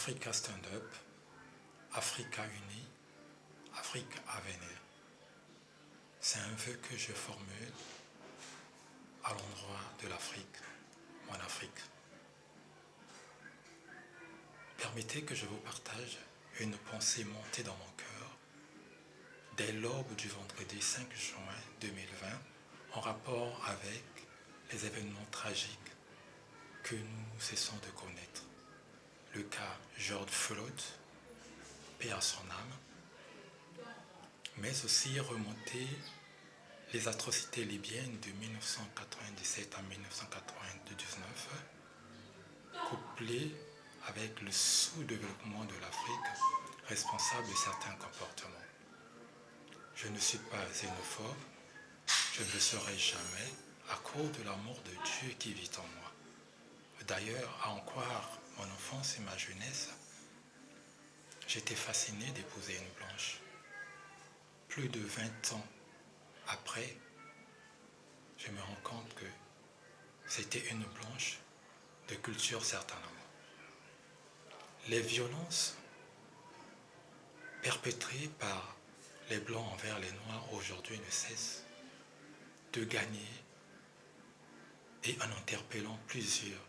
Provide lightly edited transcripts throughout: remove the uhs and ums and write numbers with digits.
Africa Stand Up, Africa Unie, Afrique à venir. C'est un vœu que je formule à l'endroit de l'Afrique, mon Afrique. Permettez que je vous partage une pensée montée dans mon cœur dès l'aube du vendredi 5 juin 2020 en rapport avec les événements tragiques que nous cessons de connaître. Le cas George Floyd, paix à son âme, mais aussi remonter les atrocités libyennes de 1997 à 1999, couplées avec le sous-développement de l'Afrique responsable de certains comportements. Je ne suis pas xénophobe, je ne le serai jamais à cause de l'amour de Dieu qui vit en moi. D'ailleurs, à en croire mon enfance et ma jeunesse, j'étais fasciné d'épouser une blanche. Plus de 20 ans après, je me rends compte que c'était une blanche de culture certainement. Les violences perpétrées par les blancs envers les noirs aujourd'hui ne cessent de gagner et en interpellant plusieurs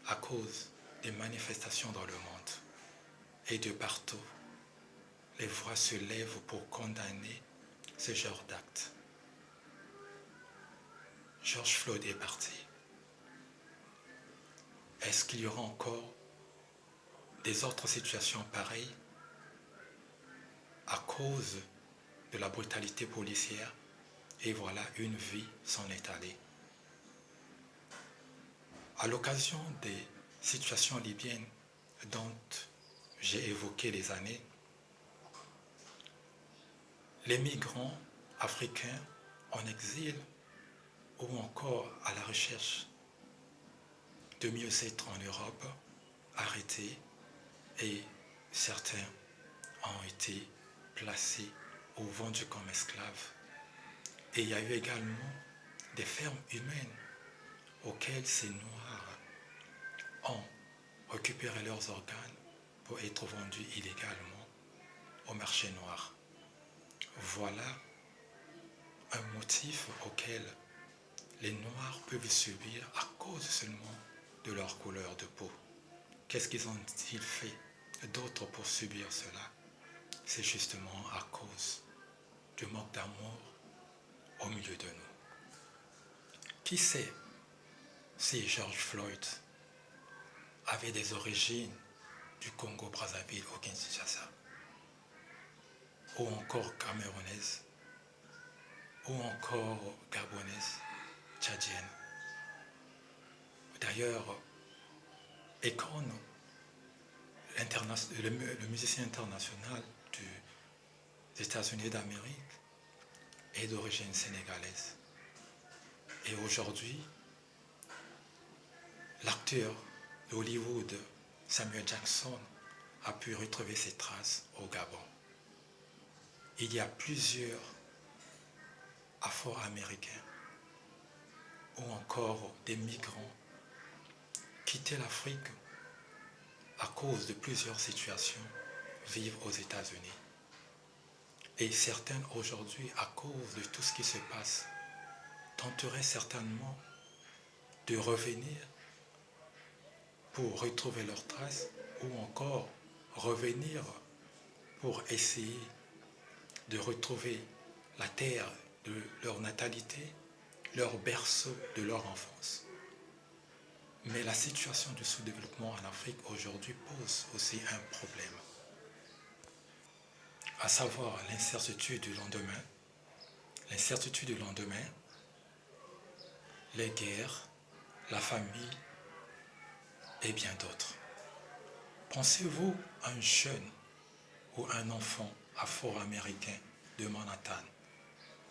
à cause des manifestations dans le monde. Et de partout, les voix se lèvent pour condamner ce genre d'actes. George Floyd est parti. Est-ce qu'il y aura encore des autres situations pareilles à cause de la brutalité policière? Et voilà, une vie s'en est allée. À l'occasion des situations libyennes dont j'ai évoqué les années, les migrants africains en exil ou encore à la recherche de mieux-être en Europe, arrêtés et certains ont été placés ou vendus comme esclaves. Et il y a eu également des fermes humaines auxquelles ces Noirs ont récupéré leurs organes pour être vendus illégalement au marché noir. Voilà un motif auquel les Noirs peuvent subir à cause seulement de leur couleur de peau. Qu'est-ce qu'ils ont-ils fait d'autre pour subir cela? C'est justement à cause du manque d'amour au milieu de nous. Qui sait si George Floyd avait des origines du Congo-Brazzaville au Kinshasa, ou encore camerounaise, ou encore gabonaise, tchadienne. D'ailleurs, Akon, le musicien international des États-Unis d'Amérique, est d'origine sénégalaise. Et aujourd'hui, l'acteur de Hollywood, Samuel Jackson, a pu retrouver ses traces au Gabon. Il y a plusieurs Afro-Américains ou encore des migrants quitter l'Afrique à cause de plusieurs situations vivent aux États-Unis. Et certaines aujourd'hui, à cause de tout ce qui se passe, tenteraient certainement de revenir pour retrouver leurs traces ou encore revenir pour essayer de retrouver la terre de leur natalité, leur berceau de leur enfance. Mais la situation du sous-développement en Afrique aujourd'hui pose aussi un problème, à savoir l'incertitude du lendemain, les guerres, la famille et bien d'autres. Pensez-vous à un jeune ou un enfant afro-américain de Manhattan,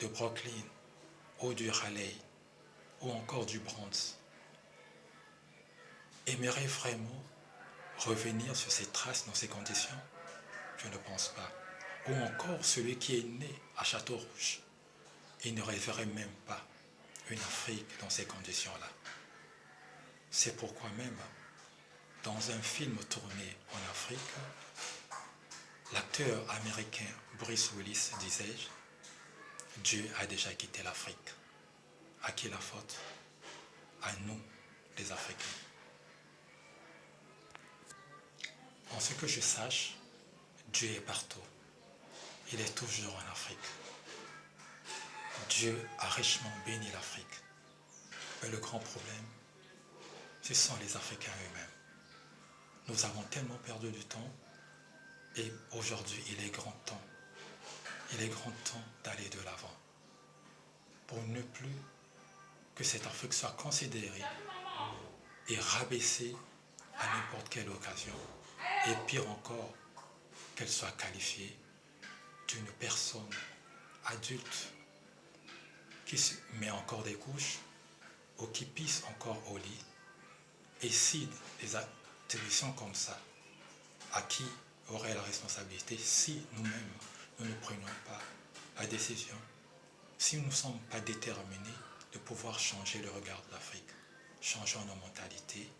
de Brooklyn ou du Raleigh ou encore du Bronx aimerait vraiment revenir sur ses traces dans ces conditions? Je ne pense pas. Ou encore celui qui est né à Château-Rouge, il ne rêverait même pas une Afrique dans ces conditions-là. C'est pourquoi même dans un film tourné en Afrique, l'acteur américain Bruce Willis disait « Dieu a déjà quitté l'Afrique. À qui la faute? À nous, les Africains. » En ce que je sache, Dieu est partout. Il est toujours en Afrique. Dieu a richement béni l'Afrique. Mais le grand problème, ce sont les Africains eux-mêmes. Nous avons tellement perdu du temps et aujourd'hui, il est grand temps d'aller de l'avant pour ne plus que cette Afrique soit considérée et rabaissée à n'importe quelle occasion. Et pire encore, qu'elle soit qualifiée d'une personne adulte qui se met encore des couches ou qui pisse encore au lit. Et si des attributions comme ça, à qui aurait la responsabilité si nous-mêmes, nous ne prenions pas la décision, si nous ne sommes pas déterminés de pouvoir changer le regard de l'Afrique, changeons nos mentalités,